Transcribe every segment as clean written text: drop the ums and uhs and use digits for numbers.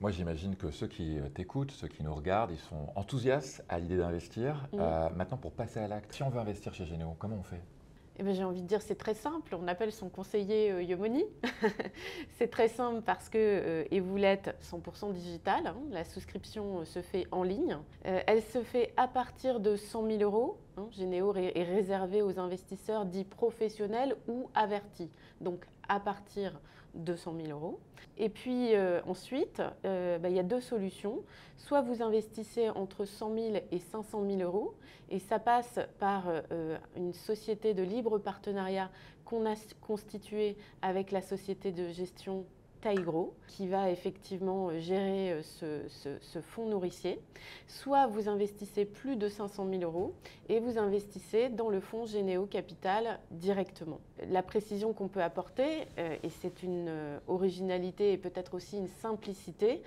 Moi, j'imagine que ceux qui t'écoutent, ceux qui nous regardent, ils sont enthousiastes à l'idée d'investir. Maintenant, pour passer à l'acte, si on veut investir chez Généo, comment on fait? Eh ben, j'ai envie de dire c'est très simple, on appelle son conseiller Yomoni. C'est très simple parce que Evoulette 100% digital, hein, la souscription se fait en ligne. Elle se fait à partir de 100 000 euros. Hein, Généo est réservé aux investisseurs dits professionnels ou avertis, donc à partir de 100 000 euros. Et puis ensuite, il y a deux solutions. Soit vous investissez entre 100 000 et 500 000 euros, et ça passe par une société de libre partenariat qu'on a constituée avec la société de gestion Taigro, qui va effectivement gérer ce fonds nourricier. Soit vous investissez plus de 500 000 euros et vous investissez dans le fonds Généo Capital directement. La précision qu'on peut apporter, et c'est une originalité et peut-être aussi une simplicité,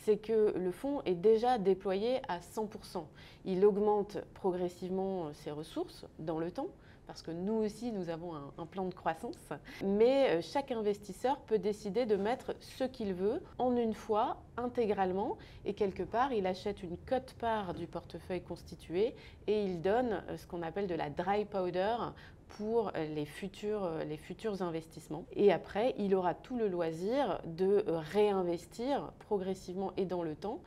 c'est que le fonds est déjà déployé à 100%. Il augmente progressivement ses ressources dans le temps, parce que nous aussi, nous avons un plan de croissance. Mais chaque investisseur peut décider de mettre ce qu'il veut en une fois, intégralement. Et quelque part, il achète une quote-part du portefeuille constitué et il donne ce qu'on appelle de la dry powder pour les futurs investissements. Et après, il aura tout le loisir de réinvestir progressivement et dans le temps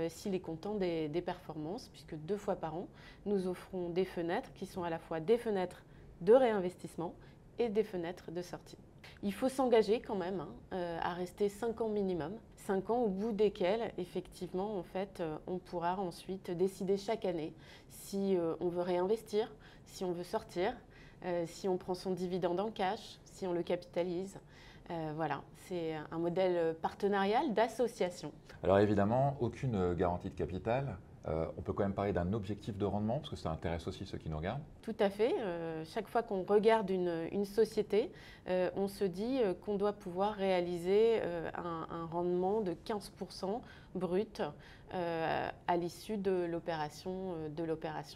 s'il est content des performances, puisque 2 fois par an, nous offrons des fenêtres qui sont à la fois des fenêtres de réinvestissement et des fenêtres de sortie. Il faut s'engager quand même à rester 5 ans minimum. 5 ans au bout desquels, effectivement, en fait, on pourra ensuite décider chaque année si on veut réinvestir, si on veut sortir, si on prend son dividende en cash, si on le capitalise. Voilà, c'est un modèle partenarial d'association. Alors évidemment, aucune garantie de capital. On peut quand même parler d'un objectif de rendement, parce que ça intéresse aussi ceux qui nous regardent. Tout à fait. Chaque fois qu'on regarde une société, on se dit qu'on doit pouvoir réaliser un rendement de 15% brut à l'issue de l'opération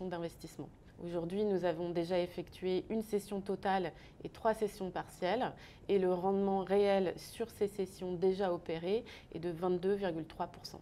d'investissement. Aujourd'hui, nous avons déjà effectué une session totale et 3 sessions partielles, et le rendement réel sur ces sessions déjà opérées est de 22,3%.